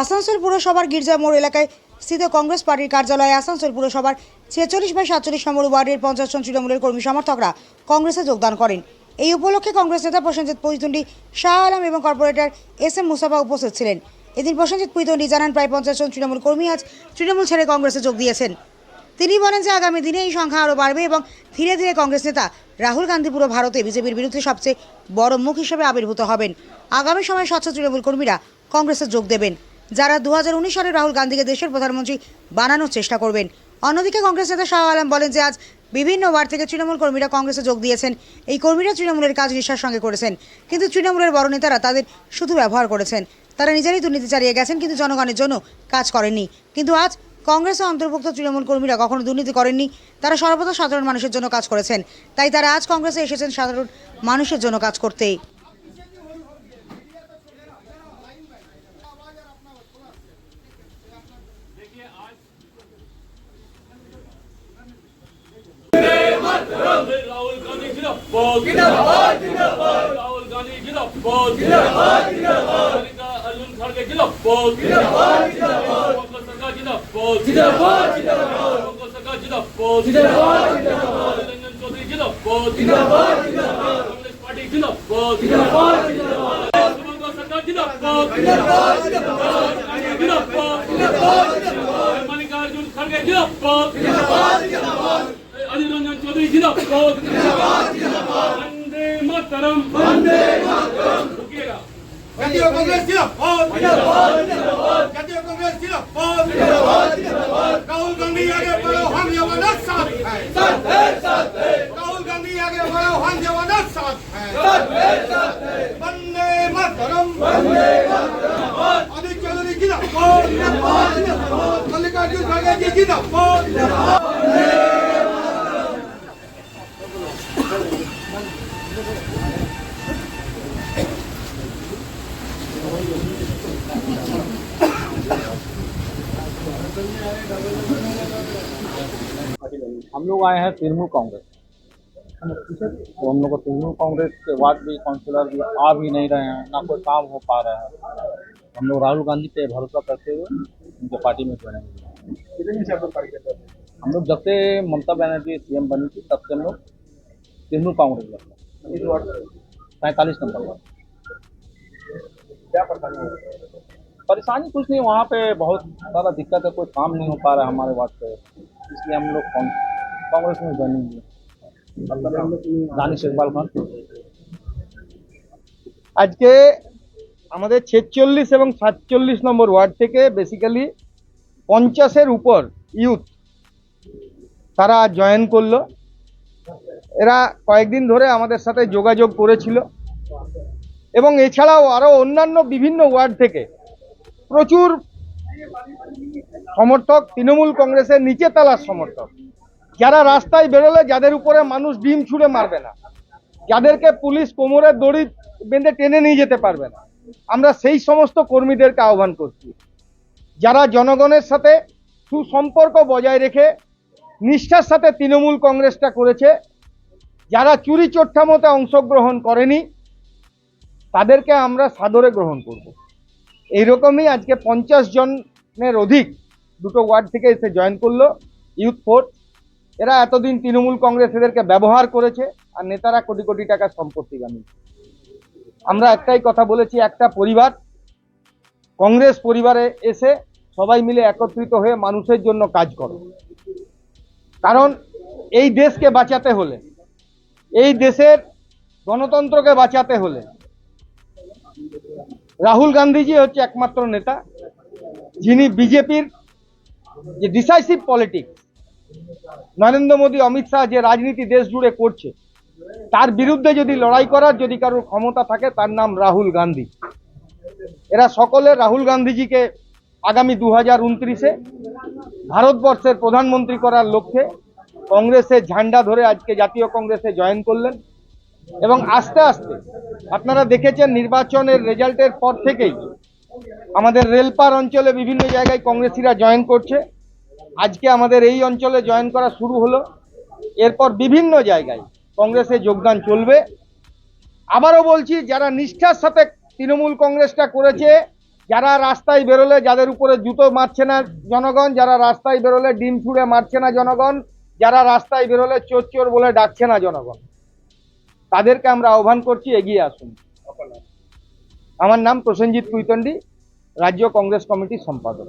আসানসোল পুরসভার গির্জা মোড় এলাকায় স্থিত কংগ্রেস পার্টির কার্যালয়ে আসানসোল পুরসভার 46/47 নম্বর ওয়ার্ডের 50 জন তৃণমূলের কর্মী সমর্থকরা কংগ্রেসে যোগদান করেন। এই উপলক্ষে কংগ্রেস নেতা প্রসেনজিৎ পৈতন্ডি, শাহ আলম এবং কর্পোরেটর SM মুসাফা উপস্থিত ছিলেন। এদিন প্রসেনজিৎ পৈতন্ডি জানান, প্রায় 50 জন তৃণমূল কর্মী আজ তৃণমূল ছেড়ে কংগ্রেসে যোগ দিয়েছেন। তিনি বলেন যে আগামী দিনে এই সংখ্যা আরও বাড়বে এবং ধীরে ধীরে কংগ্রেস নেতা রাহুল গান্ধী পুরো ভারতে বিজেপির বিরুদ্ধে সবচেয়ে বড় মুখ হিসেবে আবির্ভূত হবেন। আগামী সময়ে স্বচ্ছ তৃণমূল কর্মীরা কংগ্রেসে যোগ দেবেন, যারা 2019 সালে রাহুল গান্ধীকে দেশের প্রধানমন্ত্রী বানানোর চেষ্টা করবেন। অন্যদিকে কংগ্রেস নেতা শাহ আলম বলেন যে আজ বিভিন্ন ওয়ার্ড থেকে তৃণমূল কর্মীরা কংগ্রেসে যোগ দিয়েছেন। এই কর্মীরা তৃণমূলের কাজ নিষ্ঠার সঙ্গে করেছেন, কিন্তু তৃণমূলের বড় নেতারা তাদের শুধু ব্যবহার করেছেন। তারা নিজেরাই দুর্নীতি চালিয়ে গেছেন, কিন্তু জনগণের জন্য কাজ করেননি। কিন্তু আজ কংগ্রেসে অন্তর্ভুক্ত তৃণমূল কর্মীরা কখনো দুর্নীতি করেননি, তারা সর্বদা সাধারণ মানুষের জন্য কাজ করেছেন। তাই তারা আজ কংগ্রেসে এসেছেন সাধারণ মানুষের জন্য কাজ করতে। राहुल गांधी जिंदाबाद जिंदाबाद जिंदाबाद राहुल गांधी जिंदाबाद जिंदाबाद जिंदाबाद अर्जुन खड़गे जिंदाबाद जिंदाबाद जिंदाबाद कांग्रेस सरकार जिंदाबाद जिंदाबाद जिंदाबाद कांग्रेस सरकार जिंदाबाद जिंदाबाद जिंदाबाद रंजन चौधरी जिंदाबाद जिंदाबाद जिंदाबाद कांग्रेस पार्टी जिंदाबाद जिंदाबाद जिंदाबाद कांग्रेस सरकार जिंदाबाद जिंदाबाद जिंदाबाद जिंदाबाद जिंदाबाद मल्लिकार्जुन खड़गे जिंदाबाद जिंदाबाद जिंदाबाद अधीर रंजन चौधरी जिंदाबाद जिंदाबाद जिंदाबाद वंदे मातरम रुकिएगा জাতীয় কংগ্রেস জিন্দাবাদ জিন্দাবাদ জিন্দাবাদ জাতীয় কংগ্রেস জিন্দাবাদ জিন্দাবাদ জিন্দাবাদ রাহুল গান্ধী আগে बढ़ो हम जवाना साथ हैं साथ है राहुल गांधी आगे बढ़ो हम जवाना साथ हैं साथ है वंदे मातरम अधीर चौधरी जिंदाबाद जिंदाबाद जिंदाबाद मल्लिकार्जुन खड़गे जी जिंदाबाद जिंदाबाद हम लोग आए हैं तृणमूल कांग्रेस। तो हम लोग को तृणमूल कांग्रेस के वार्ड भी काउंसिलर भी आ भी नहीं रहे हैं, ना कोई काम हो पा रहा है। हम लोग राहुल गांधी पे भरोसा करते हुए उनके पार्टी में ज्वाइन हुए। हम लोग जब से ममता बनर्जी CM बनी थी तब से हम लोग तृणमूल कांग्रेस में 45 नंबर वार्ड। क्या परेशानी कुछ नहीं, वहाँ पे बहुत सारा दिक्कत है, कोई काम नहीं हो पा रहा है हमारे वार्ड पे, इसलिए हम लोग कांग्रेस में ज्वाइन हुए। दानिश इकबाल खान। আজকে আমাদের 46 এবং 47 নম্বর ওয়ার্ড থেকে বেসিক্যালি 50-এর উপর ইউথ তারা জয়েন করলো। এরা কয়েকদিন ধরে আমাদের সাথে যোগাযোগ করেছিল এবং এছাড়াও আরও অন্যান্য বিভিন্ন ওয়ার্ড থেকে প্রচুর সমর্থক, তৃণমূল কংগ্রেসের নিচে তলার সমর্থক, যারা রাস্তায় বেরোলে যাদের উপরে মানুষ ডিম ছুঁড়ে মারবে না, যাদেরকে পুলিশ কোমরের দড়ি বেঁধে টেনে নিয়ে যেতে পারবে না, আমরা সেই সমস্ত কর্মীদেরকে আহ্বান করছি যারা জনগণের সাথে সুসম্পর্ক বজায় রেখে নিষ্ঠার সাথে তৃণমূল কংগ্রেসটা করেছে, যারা চুরি চোট্টামোতে অংশগ্রহণ করেনি তাদেরকে আমরা সাদরে গ্রহণ করব। এইরকমই আজকে 50 জনের অধিক দুটো ওয়ার্ড থেকে এসে জয়েন করলো ইউথ ফোর্স। এরা এতদিন তৃণমূল কংগ্রেস এদেরকে ব্যবহার করেছে আর নেতারা কোটি কোটি টাকার সম্পত্তি বানিয়েছে। আমরা একটাই কথা বলেছি, একটা পরিবার, কংগ্রেস পরিবারে এসে সবাই মিলে একত্রিত হয়ে মানুষের জন্য কাজ করো। কারণ এই দেশকে বাঁচাতে হলে, এই দেশের গণতন্ত্রকে বাঁচাতে হলে রাহুল গান্ধীজি হচ্ছে একমাত্র নেতা যিনি বিজেপির যে ডিসাইসিভ পলিটিক্স, নরেন্দ্র মোদী, অমিত শাহ যে রাজনীতি দেশ জুড়ে করছে তার বিরুদ্ধে যদি লড়াই করার যদি কারোর ক্ষমতা থাকে তার নাম রাহুল গান্ধী। এরা সকলে রাহুল গান্ধীজিকে আগামী 2029-এ ভারতবর্ষের প্রধানমন্ত্রী করার লক্ষ্যে কংগ্রেসের ঝান্ডা ধরে আজকে জাতীয় কংগ্রেসে জয়েন করলেন এবং আস্তে আস্তে আপনারা দেখেছেন নির্বাচনের রেজাল্টের পর থেকেই আমাদের রেলপার অঞ্চলে বিভিন্ন জায়গায় কংগ্রেসীরা জয়েন করছে। আজকে আমাদের এই অঞ্চলে জয়েন করা শুরু হলো, এরপর বিভিন্ন জায়গায় কংগ্রেসে যোগদান চলবে। আবারও বলছি, যারা নিষ্ঠার সাথে তৃণমূল কংগ্রেসটা করেছে যারা রাস্তায় বেরোলে যাদের উপরে জুতো মারছে না জনগণ, যারা রাস্তায় বেরোলে ডিম ছুঁড়ে মারছে না জনগণ, যারা রাস্তায় বেরোলে চোর চোর বলে ডাকছে না জনগণ, তাদেরকে আমরা আহ্বান করছি এগিয়ে আসুন। আমার নাম প্রসেনজিৎ কুইতন্ডি, রাজ্য কংগ্রেস কমিটির সম্পাদক।